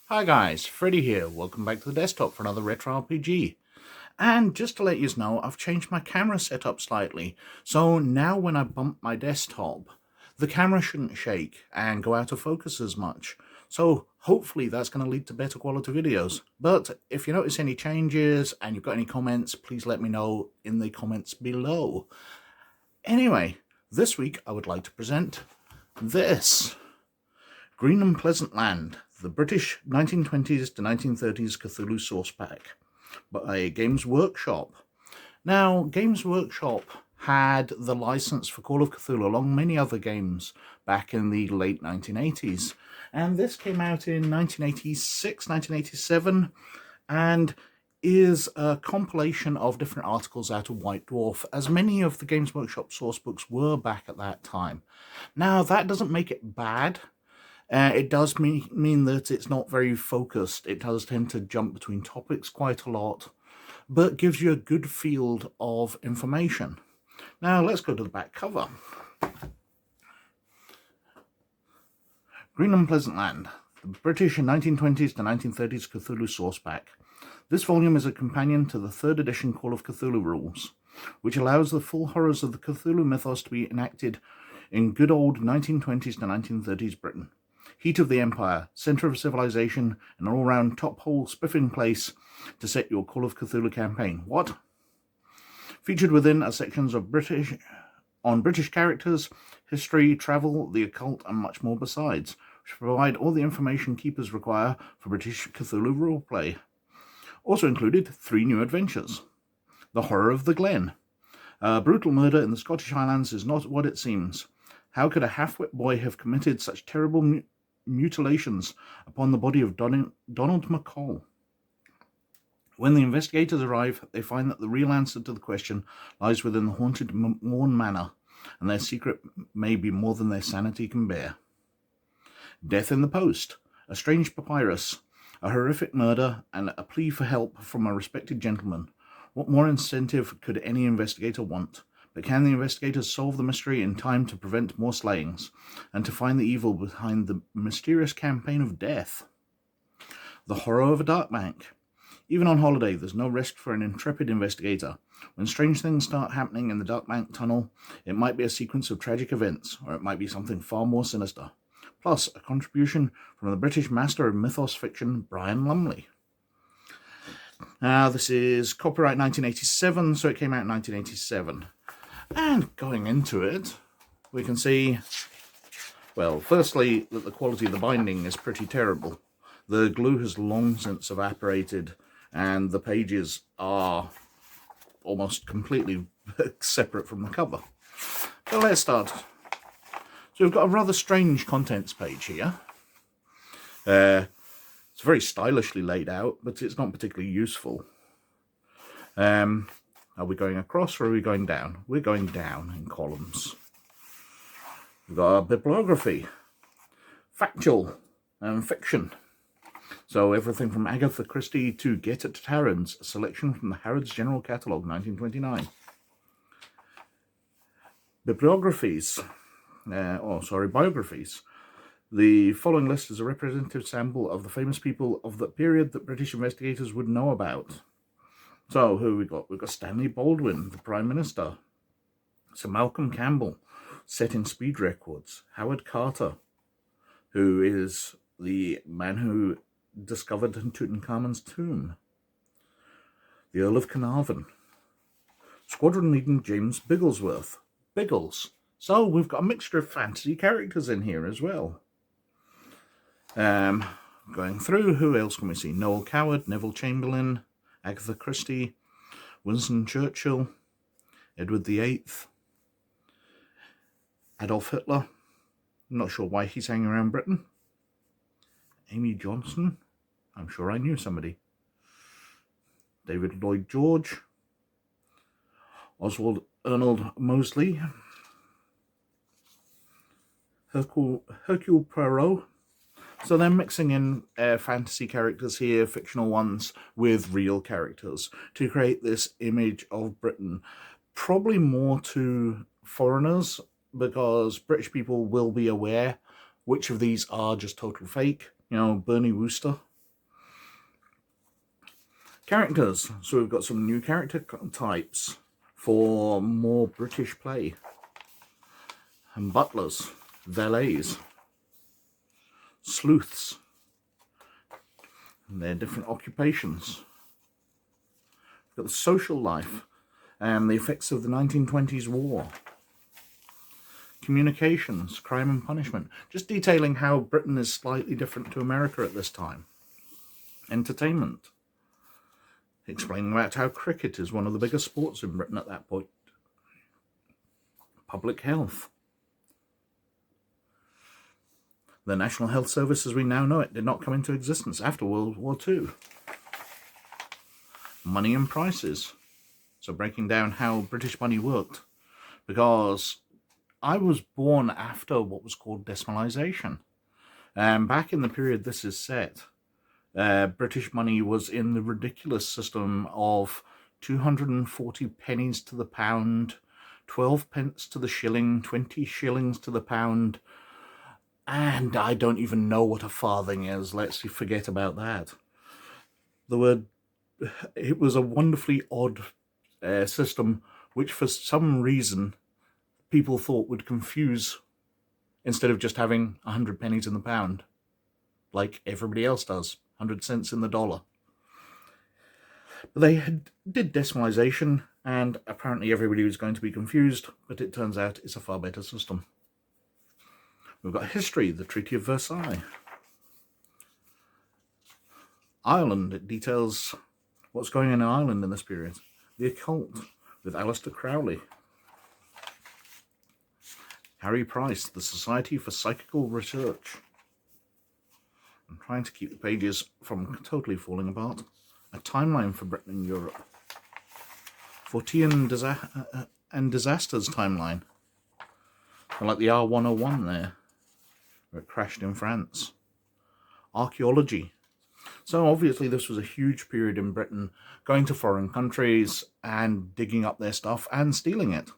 Hi guys, Freddy here. Welcome back to the desktop for another retro RPG. And just to let you know, I've changed my camera setup slightly. So now when I bump my desktop, the camera shouldn't shake and go out of focus as much. So hopefully that's going to lead to better quality videos. But if you notice any changes and you've got any comments, please let me know in the comments below. Anyway, this week I would like to present this. Green and Pleasant Land, the British 1920s to 1930s Cthulhu source pack by Games Workshop. Now, Games Workshop had the license for Call of Cthulhu along many other games back in the late 1980s. And this came out in 1986, 1987, and is a compilation of different articles out of White Dwarf, as many of the Games Workshop source books were back at that time. Now, that doesn't make it bad. It does mean that it's not very focused. It does tend to jump between topics quite a lot, but gives you a good field of information. Now let's go to the back cover. Green and Pleasant Land, the British 1920s to 1930s Cthulhu source pack. This volume is a companion to the 3rd edition Call of Cthulhu rules, which allows the full horrors of the Cthulhu Mythos to be enacted in good old 1920s to 1930s Britain. Heat of the Empire, centre of civilization, an all-round top-hole spiffing place to set your Call of Cthulhu campaign. What? Featured within are sections of British characters, history, travel, the occult, and much more besides, which provide all the information keepers require for British Cthulhu roleplay. Also included 3 new adventures. The Horror of the Glen. A brutal murder in the Scottish Highlands is not what it seems. How could a half-wit boy have committed such terrible mutilations upon the body of Donald McCall? When the investigators arrive, they find that the real answer to the question lies within the haunted Morn Manor, and their secret may be more than their sanity can bear. Death in the Post, a strange papyrus, a horrific murder, and a plea for help from a respected gentleman. What more incentive could any investigator want? But can the investigators solve the mystery in time to prevent more slayings, and to find the evil behind the mysterious campaign of death? The Horror of a Darkbank. Even on holiday, there's no rest for an intrepid investigator. When strange things start happening in the Darkbank tunnel, it might be a sequence of tragic events, or it might be something far more sinister. Plus, a contribution from the British master of mythos fiction, Brian Lumley. Now, this is copyright 1987, so it came out in 1987. And going into it, we can see, well, firstly, that the quality of the binding is pretty terrible. The glue has long since evaporated, and the pages are almost completely separate from the cover. So let's start. So we've got a rather strange contents page here. It's very stylishly laid out, but it's not particularly useful. Are we going across or are we going down? We're going down in columns. We've got our bibliography, factual and fiction. So everything from Agatha Christie to Get at Harrods, a selection from the Harrods General Catalogue, 1929. Biographies. The following list is a representative sample of the famous people of the period that British investigators would know about. So, who we got? We've got Stanley Baldwin, the Prime Minister. Sir Malcolm Campbell, set in speed records. Howard Carter, who is the man who discovered Tutankhamun's tomb. The Earl of Carnarvon. Squadron Leading James Bigglesworth. Biggles. So, we've got a mixture of fantasy characters in here as well. Going through, who else can we see? Noel Coward, Neville Chamberlain, Agatha Christie, Winston Churchill, Edward VIII, Adolf Hitler. I'm not sure why he's hanging around Britain. Amy Johnson. I'm sure I knew somebody. David Lloyd George. Oswald Arnold Mosley. Hercule Poirot. So they're mixing in fantasy characters here, fictional ones, with real characters to create this image of Britain, probably more to foreigners because British people will be aware which of these are just total fake. You know, Bernie Wooster. Characters. So we've got some new character types for more British play. And butlers, valets, sleuths, and their different occupations. We've got the social life and the effects of the 1920s war. Communications, crime and punishment. Just detailing how Britain is slightly different to America at this time. Entertainment. Explaining about how cricket is one of the biggest sports in Britain at that point. Public health. The National Health Service as we now know it did not come into existence after World War II. Money and prices. So breaking down how British money worked. Because I was born after what was called decimalisation. Back in the period this is set, British money was in the ridiculous system of 240 pennies to the pound, 12 pence to the shilling, 20 shillings to the pound, and I don't even know what a farthing is. Let's forget about that. It was a wonderfully odd system, which for some reason people thought would confuse, instead of just having 100 pennies in the pound, like everybody else does, 100 cents in the dollar. But they did decimalisation, and apparently everybody was going to be confused, but it turns out it's a far better system. We've got history, the Treaty of Versailles. Ireland, it details what's going on in Ireland in this period. The Occult, with Aleister Crowley. Harry Price, the Society for Psychical Research. I'm trying to keep the pages from totally falling apart. A timeline for Britain and Europe. Fortean and Disasters timeline. I like the R101 there, where it crashed in France. Archaeology. So obviously this was a huge period in Britain, going to foreign countries and digging up their stuff and stealing it.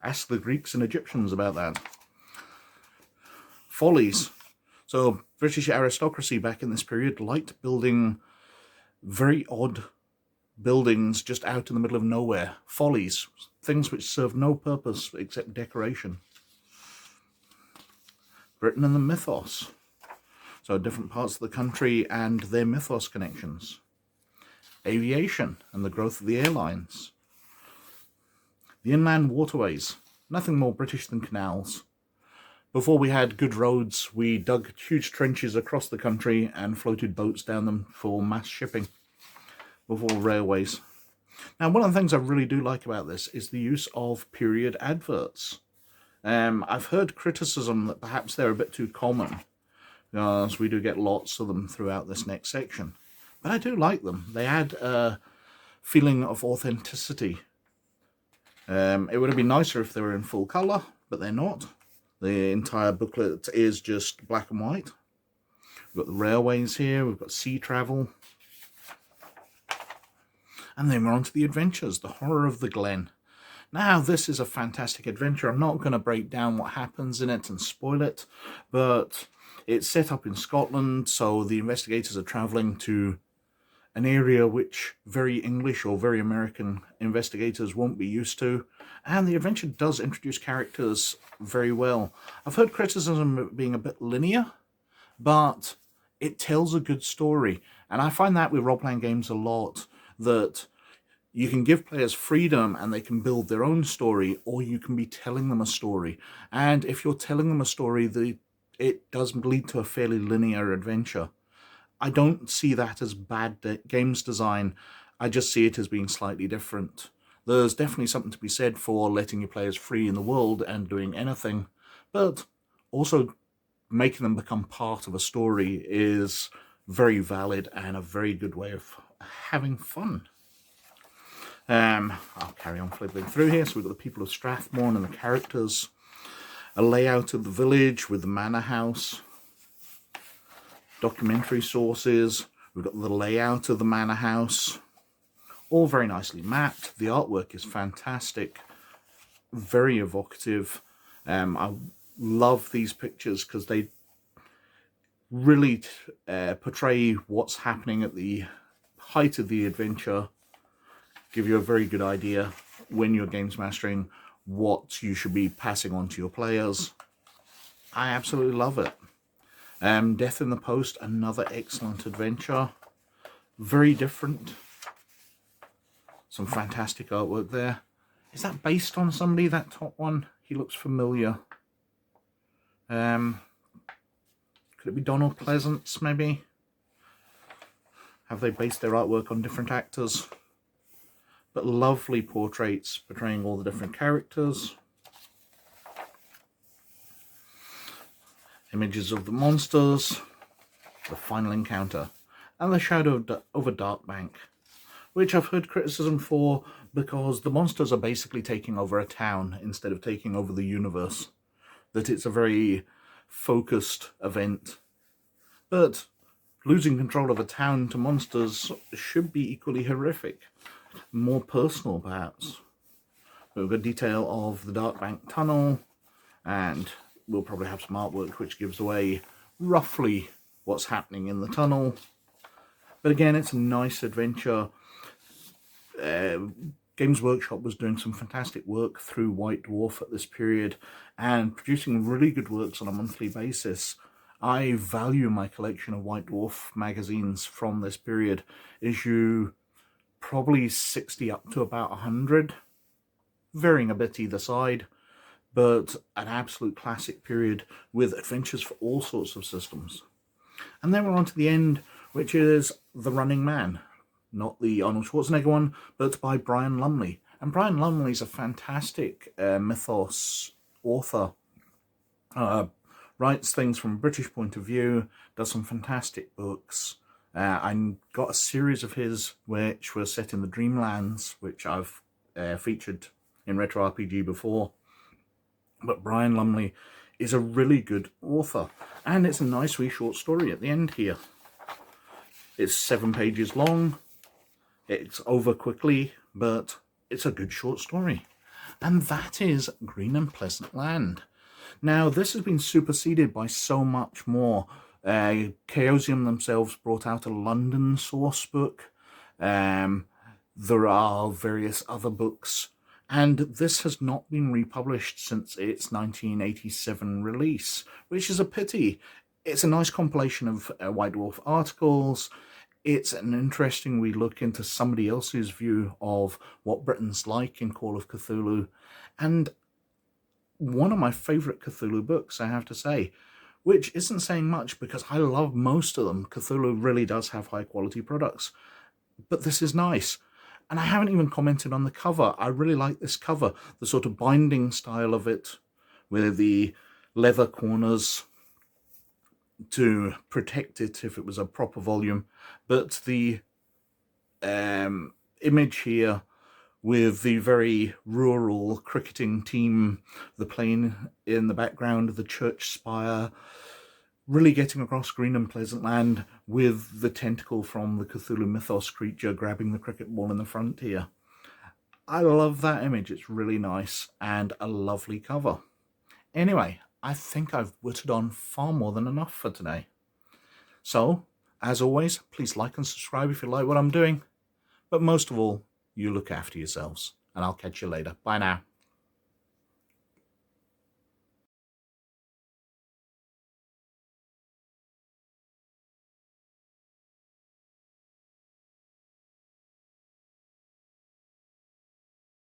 Ask the Greeks and Egyptians about that. Follies. So British aristocracy back in this period liked building very odd buildings just out in the middle of nowhere. Follies. Things which serve no purpose except decoration. Britain and the mythos. So different parts of the country and their mythos connections. Aviation and the growth of the airlines. The inland waterways. Nothing more British than canals. Before we had good roads, we dug huge trenches across the country and floated boats down them for mass shipping. Before railways. Now, one of the things I really do like about this is the use of period adverts. I've heard criticism that perhaps they're a bit too common, as we do get lots of them throughout this next section. But I do like them. They add a feeling of authenticity. It would have been nicer if they were in full colour, but they're not. The entire booklet is just black and white. We've got the railways here, we've got sea travel. And then we're on to the adventures, the horror of the Glen. Now, this is a fantastic adventure. I'm not going to break down what happens in it and spoil it, but it's set up in Scotland, so the investigators are travelling to an area which very English or very American investigators won't be used to. And the adventure does introduce characters very well. I've heard criticism of it being a bit linear, but it tells a good story. And I find that with role-playing games a lot, that you can give players freedom and they can build their own story, or you can be telling them a story. And if you're telling them a story, it does lead to a fairly linear adventure. I don't see that as bad games design. I just see it as being slightly different. There's definitely something to be said for letting your players free in the world and doing anything, but also making them become part of a story is very valid and a very good way of having fun. I'll carry on flipping through here. So we've got the people of Strathmore and the characters, a layout of the village with the manor house, documentary sources, we've got the layout of the manor house, all very nicely mapped. The artwork is fantastic. very evocative. I love these pictures because they really portray what's happening at the height of the adventure, give you a very good idea when you're games mastering what you should be passing on to your players. I absolutely love it. Death in the Post, another excellent adventure. Very different. Some fantastic artwork there. Is that based on somebody, that top one? He looks familiar. Could it be Donald Pleasance, maybe? Have they based their artwork on different actors? But lovely portraits portraying all the different characters. Images of the monsters, the final encounter, and the shadow over Darkbank, which I've heard criticism for because the monsters are basically taking over a town instead of taking over the universe. That it's a very focused event. But losing control of a town to monsters should be equally horrific. More personal, perhaps. We've got detail of the Darkbank tunnel, and we'll probably have some artwork which gives away roughly what's happening in the tunnel. But again, it's a nice adventure. Games Workshop was doing some fantastic work through White Dwarf at this period and producing really good works on a monthly basis. I value my collection of White Dwarf magazines from this period. Issue probably 60 up to about 100, varying a bit either side, but an absolute classic period with adventures for all sorts of systems. And then we're on to the end, which is The Running Man. Not the Arnold Schwarzenegger one, but by Brian Lumley. And Brian Lumley's a fantastic mythos author. Writes things from a British point of view, does some fantastic books. I got a series of his which were set in the Dreamlands, which I've featured in Retro RPG before. But Brian Lumley is a really good author, and it's a nice wee short story at the end here. It's 7 pages long. It's over quickly, but it's a good short story. And that is Green and Pleasant Land. Now, this has been superseded by so much more. Chaosium themselves brought out a London Sourcebook. There are various other books, and this has not been republished since its 1987 release, which is a pity. It's a nice compilation of White Dwarf articles. It's an interesting wee look into somebody else's view of what Britain's like in Call of Cthulhu, and one of my favourite Cthulhu books, I have to say, which isn't saying much because I love most of them. Cthulhu really does have high quality products, but this is nice. And I haven't even commented on the cover. I really like this cover, the sort of binding style of it, with the leather corners to protect it if it was a proper volume. But the image here with the very rural cricketing team, the plane in the background, the church spire, really getting across Green and Pleasant Land with the tentacle from the Cthulhu Mythos creature grabbing the cricket ball in the front here. I love that image. It's really nice and a lovely cover. Anyway, I think I've whittled on far more than enough for today. So, as always, please like and subscribe if you like what I'm doing. But most of all, you look after yourselves, and I'll catch you later. Bye now.